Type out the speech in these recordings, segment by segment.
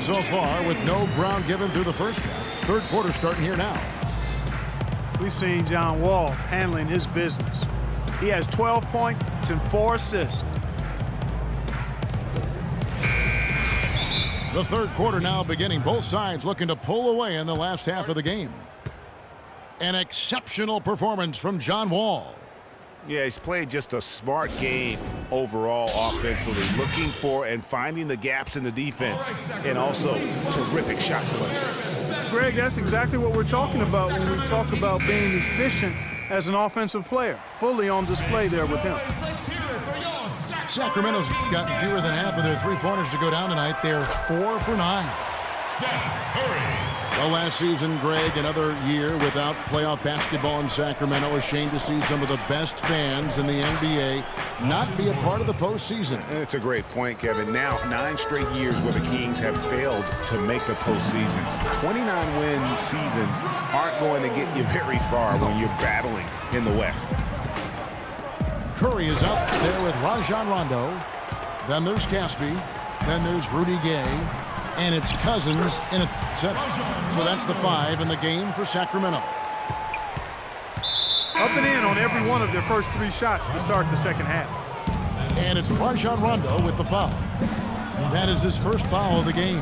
so far with no ground given through the first half. Third quarter starting here now. We've seen John Wall handling his business. He has 12 points and 4 assists. The third quarter now beginning. Both sides looking to pull away in the last half of the game. An exceptional performance from John Wall. Yeah, he's played just a smart game overall offensively, looking for and finding the gaps in the defense, and also terrific shot selection. Greg, that's exactly what we're talking about when we talk about being efficient as an offensive player. Fully on display there with him. Sacramento's gotten fewer than half of their three-pointers to go down tonight. They're 4 for 9. Seth Curry. Well, last season, Greg, another year without playoff basketball in Sacramento. A shame to see some of the best fans in the NBA not be a part of the postseason. That's a great point, Kevin. Now, 9 straight years where the Kings have failed to make the postseason. 29-win seasons aren't going to get you very far when you're battling in the West. Curry is up there with Rajon Rondo. Then there's Caspi. Then there's Rudy Gay. And it's Cousins in a 7. So that's the 5 in the game for Sacramento. Up and in on every one of their first 3 shots to start the second half. And it's Rajon Rondo with the foul. That is his first foul of the game.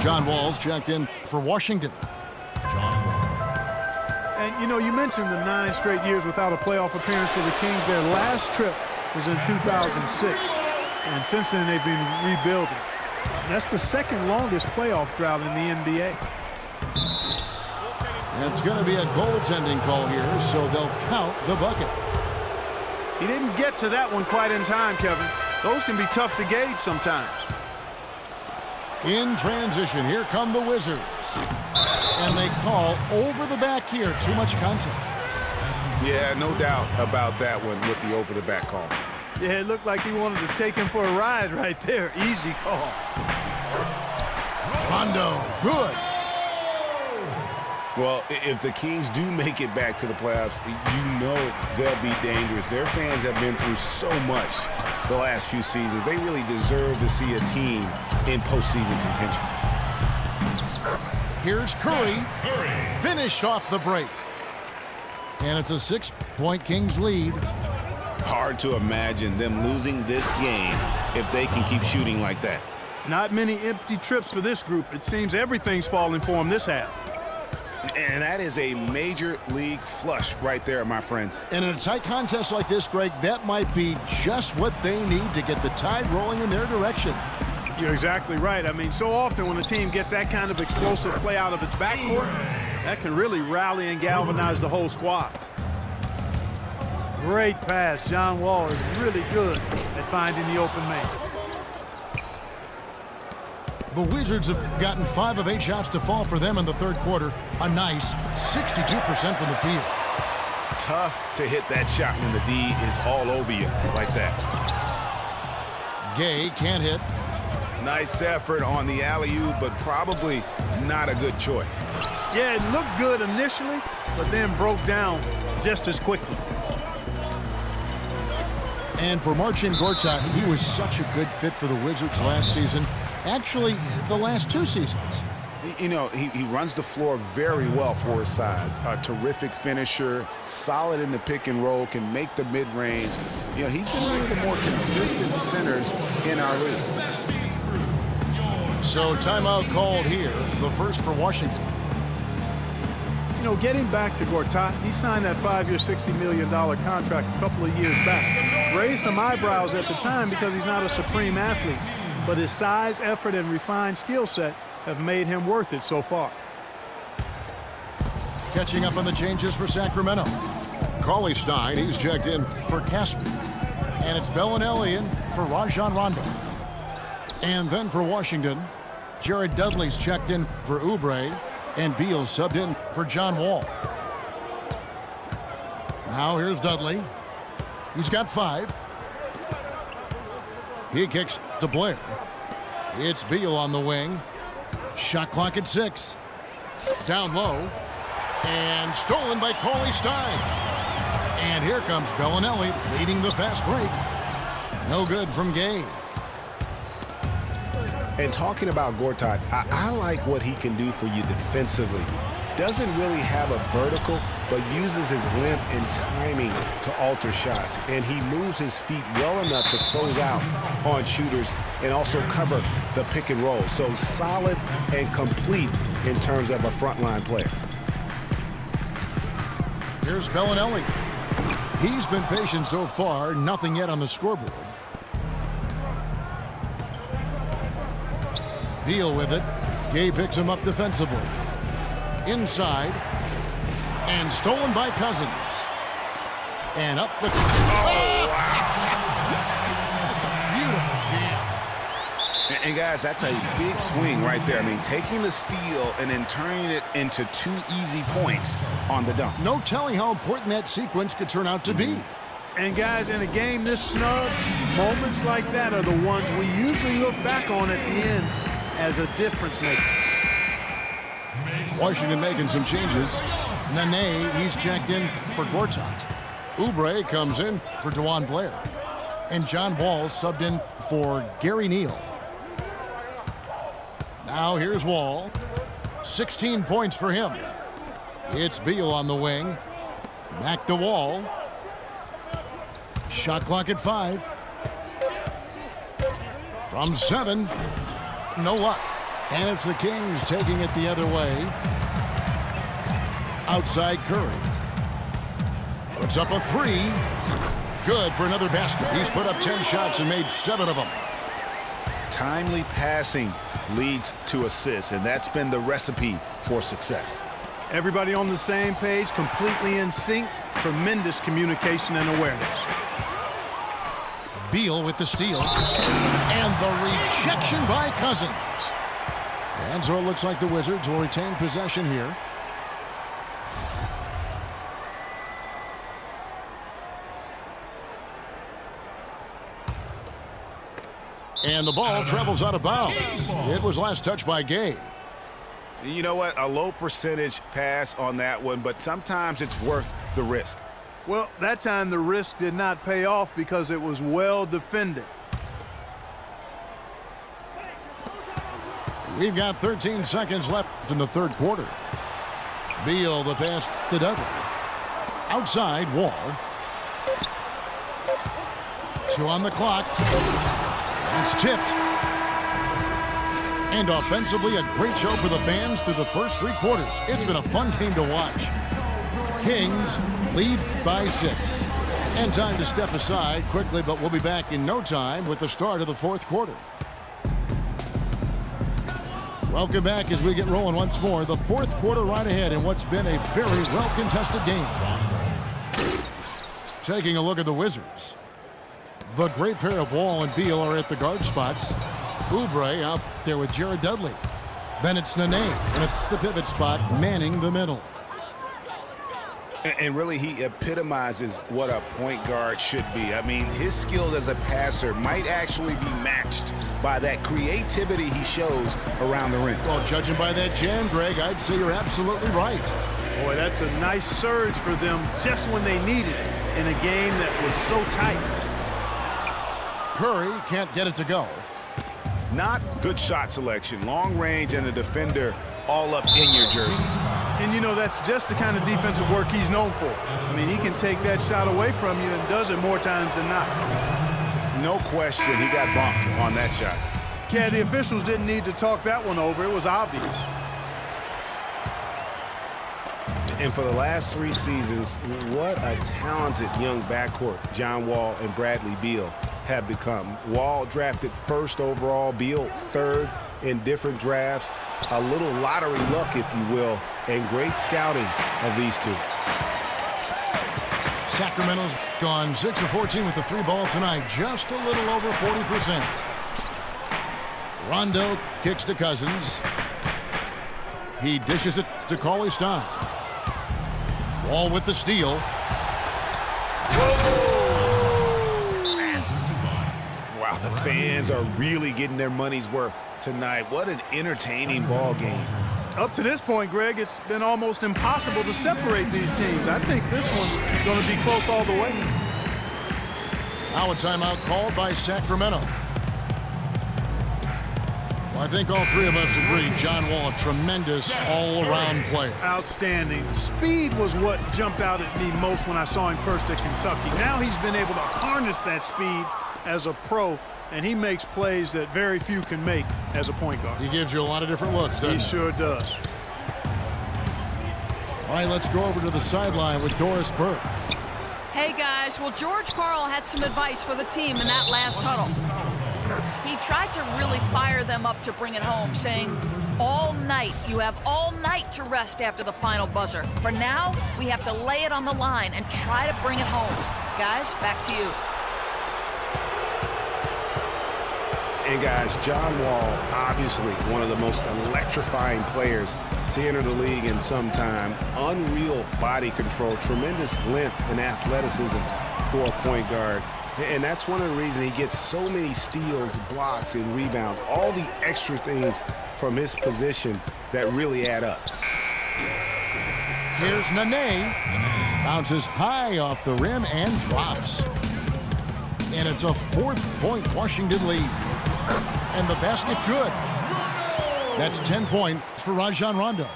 John Wall's checked in for Washington. And, you know, you mentioned the 9 straight years without a playoff appearance for the Kings. Their last trip was in 2006. And since then, they've been rebuilding. That's the second longest playoff drought in the NBA. It's going to be a goaltending call here, so they'll count the bucket. He didn't get to that one quite in time, Kevin. Those can be tough to gauge sometimes. In transition, here come the Wizards. And they call over the back here. Too much contact. Yeah, no doubt about that one with the over-the-back call. Yeah, it looked like he wanted to take him for a ride right there. Easy call. Rondo, good. Well, if the Kings do make it back to the playoffs, you know they'll be dangerous. Their fans have been through so much the last few seasons. They really deserve to see a team in postseason contention. Here's Curry. Finished off the break. And it's a 6-point Kings lead. Hard to imagine them losing this game if they can keep shooting like that. Not many empty trips for this group. It seems everything's falling for them this half. And that is a major league flush right there, my friends. And in a tight contest like this, Greg, that might be just what they need to get the tide rolling in their direction. You're exactly right. I mean, so often when a team gets that kind of explosive play out of its backcourt, that can really rally and galvanize the whole squad. Great pass. John Wall is really good at finding the open man. The Wizards have gotten 5 of 8 shots to fall for them in the third quarter. A nice 62% from the field. Tough to hit that shot when the D is all over you like that. Gay can't hit. Nice effort on the alley-oop, but probably not a good choice. Yeah, it looked good initially, but then broke down just as quickly. And for Marcin Gortat, he was such a good fit for the Wizards last season. Actually, the last 2 seasons. You know, he runs the floor very well for his size. A terrific finisher, solid in the pick and roll, can make the mid-range. You know, he's been one of the more consistent centers in our league. So timeout called here, the first for Washington. You know, getting back to Gortat, he signed that 5-year, $60 million contract a couple of years back. Raised some eyebrows at the time because he's not a supreme athlete, but his size, effort, and refined skill set have made him worth it so far. Catching up on the changes for Sacramento. Cauley Stein, he's checked in for Caspi. And it's Bellinelli in for Rajon Rondo. And then for Washington, Jared Dudley's checked in for Oubre. And Beal's subbed in for John Wall. Now here's Dudley. He's got 5. He kicks to Blair. It's Beal on the wing. Shot clock at 6. Down low. And stolen by Cauley Stein. And here comes Bellinelli leading the fast break. No good from Gay. And talking about Gortat, I like what he can do for you defensively. Doesn't really have a vertical, but uses his length and timing to alter shots. And he moves his feet well enough to close out on shooters and also cover the pick and roll. So solid and complete in terms of a frontline player. Here's Bellinelli. He's been patient so far, nothing yet on the scoreboard. Beal with it. Gay picks him up defensively. Inside. And stolen by Cousins. And up the... Oh, that's a beautiful jam. And guys, that's a big swing right there. I mean, taking the steal and then turning it into 2 easy points on the dunk. No telling how important that sequence could turn out to be. And guys, in a game this snug, moments like that are the ones we usually look back on at the end as a difference maker. Washington making some changes. Nene, he's checked in for Gortat. Oubre comes in for DeJuan Blair. And John Wall subbed in for Gary Neal. Now here's Wall. 16 points for him. It's Beal on the wing. Back to Wall. Shot clock at 5. From 7. No luck. And it's the Kings taking it the other way. Outside Curry. Puts up a 3. Good for another basket. He's put up 10 shots and made 7 of them. Timely passing leads to assists, and that's been the recipe for success. Everybody on the same page, completely in sync. Tremendous communication and awareness. Beal with the steal. And the rejection by Cousins. And so it looks like the Wizards will retain possession here. And the ball travels out of bounds. It was last touched by Gay. You know what? A low percentage pass on that one, but sometimes it's worth the risk. Well, that time the risk did not pay off because it was well defended. We've got 13 seconds left in the third quarter. Beal the pass to Dudley. Outside, Wall. 2 on the clock. It's tipped. And offensively, a great show for the fans through the first 3 quarters. It's been a fun game to watch. Kings lead by 6. And time to step aside quickly, but we'll be back in no time with the start of the fourth quarter. Welcome back as we get rolling once more. The fourth quarter right ahead in what's been a very well-contested game. Taking a look at the Wizards. The great pair of Wall and Beal are at the guard spots. Oubre out there with Jared Dudley. Then it's Nene in at the pivot spot, manning the middle. And really, he epitomizes what a point guard should be. I mean, his skills as a passer might actually be matched by that creativity he shows around the rim. Well, judging by that jam, Greg, I'd say you're absolutely right. Boy, that's a nice surge for them just when they needed it in a game that was so tight. Curry can't get it to go. Not good shot selection. Long range and a defender all up in your jersey. And, you know, that's just the kind of defensive work he's known for. I mean, he can take that shot away from you and does it more times than not. No question he got bumped on that shot. Yeah, the officials didn't need to talk that one over. It was obvious. And for the last 3 seasons, what a talented young backcourt John Wall and Bradley Beal have become. Wall drafted 1st overall, Beal 3rd in different drafts. A little lottery luck, if you will, and great scouting of these two. Sacramento's gone 6 of 14 with the 3 ball tonight, just a little over 40%. Rondo kicks to Cousins. He dishes it to Cauley-Stein. Wall with the steal. Wow, the fans are really getting their money's worth tonight. What an entertaining ball game. Up to this point, Greg, it's been almost impossible to separate these teams. I think this one's going to be close all the way. Now a timeout called by Sacramento. I think all three of us agree John Wall, a tremendous all-around player. Outstanding. Speed was what jumped out at me most when I saw him first at Kentucky. Now he's been able to harness that speed as a pro, and he makes plays that very few can make as a point guard. He gives you a lot of different looks, doesn't he? He sure does. All right, let's go over to the sideline with Doris Burke. Hey, guys. Well, George Karl had some advice for the team in that last huddle. He tried to really fire them up to bring it home, saying, all night, you have all night to rest after the final buzzer. For now, we have to lay it on the line and try to bring it home. Guys, back to you. And guys, John Wall, obviously one of the most electrifying players to enter the league in some time. Unreal body control, tremendous length and athleticism for a point guard. And that's one of the reasons he gets so many steals, blocks, and rebounds. All the extra things from his position that really add up. Here's Nene. Bounces high off the rim and drops. And it's a 4-point Washington lead. And the basket good. That's 10 points for Rajon Rondo.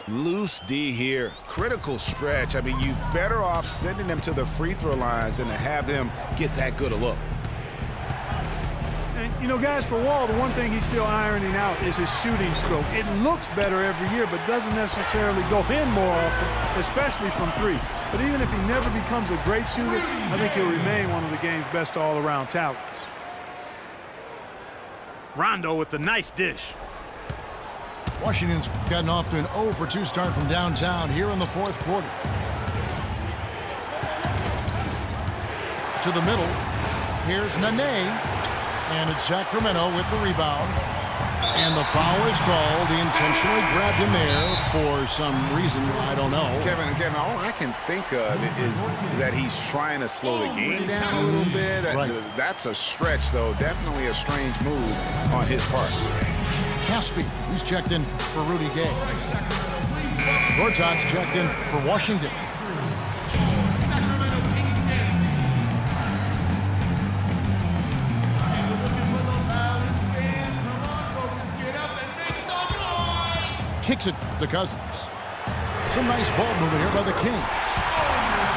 Loose D here. Critical stretch. I mean, you're better off sending them to the free throw lines than to have them get that good a look. And, you know, guys, for Wall, the one thing he's still ironing out is his shooting stroke. It looks better every year, but doesn't necessarily go in more often, especially from three. But even if he never becomes a great shooter, I think he'll remain one of the game's best all-around talents. Rondo with the nice dish. Washington's gotten off to an 0-for-2 start from downtown here in the fourth quarter. To the middle. Here's Nene. And it's Sacramento with the rebound. And the foul is called. He intentionally grabbed him there for some reason. I don't know. Kevin, all I can think of is that he's trying to slow the game down a little bit. Right. That's a stretch, though. Definitely a strange move on his part. Caspi, he's checked in for Rudy Gay. Gortat's checked in for Washington. Kicks it to Cousins. Some nice ball movement here by the Kings.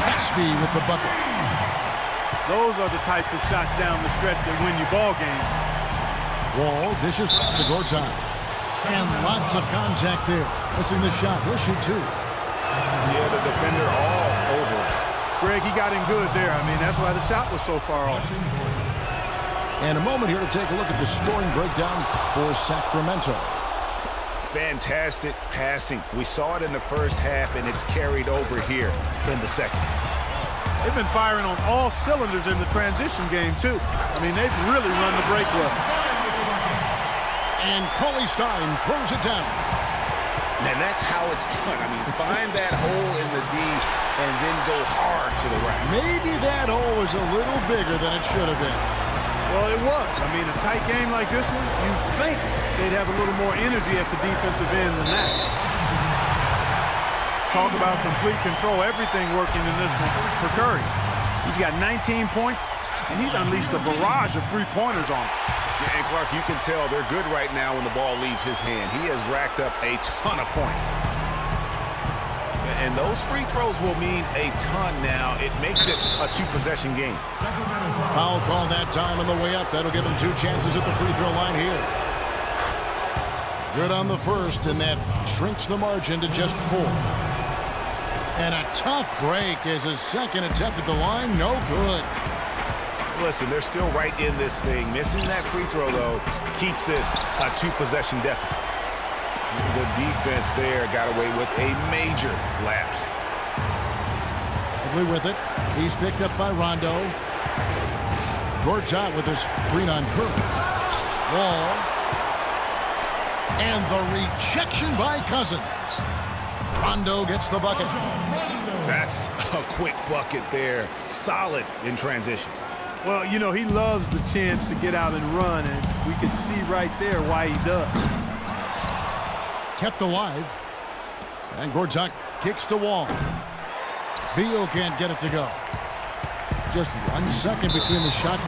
Caspi with the bucket. Those are the types of shots down the stretch that win you ball games. Wall dishes to Gortat. And lots of contact there. Missing the shot. He'll shoot two. Yeah, the defender all over it. Greg, he got him good there. I mean, that's why the shot was so far off. And a moment here to take a look at the scoring breakdown for Sacramento. Fantastic passing. We saw it in the first half, and it's carried over here in the second. They've been firing on all cylinders in the transition game, too. I mean, they've really run the break well. And Cauley Stein throws it down. And that's how it's done. I mean, find that hole in the D and then go hard to the right. Maybe that hole was a little bigger than it should have been. Well, it was. I mean, a tight game like this one, you think they'd have a little more energy at the defensive end than that. Talk about complete control. Everything working in this one for Curry. He's got 19 points, and he's unleashed a barrage of three-pointers on him. Yeah, and Clark, you can tell they're good right now when the ball leaves his hand. He has racked up a ton of points. And those free throws will mean a ton now. It makes it a two-possession game. Foul call that time on the way up. That'll give him two chances at the free throw line here. Good on the first, and that shrinks the margin to just 4. And a tough break as his second attempt at the line. No good. Listen, they're still right in this thing. Missing that free throw, though, keeps this a two-possession deficit. The defense there got away with a major lapse. Ugly with it. He's picked up by Rondo. Gortat with his screen on Curry. Wall. And the rejection by Cousins. Rondo gets the bucket. That's a quick bucket there. Solid in transition. Well, you know, he loves the chance to get out and run, and we can see right there why he does. Kept alive. And Gortat kicks to Wall. Beal can't get it to go. Just 1 second between the shot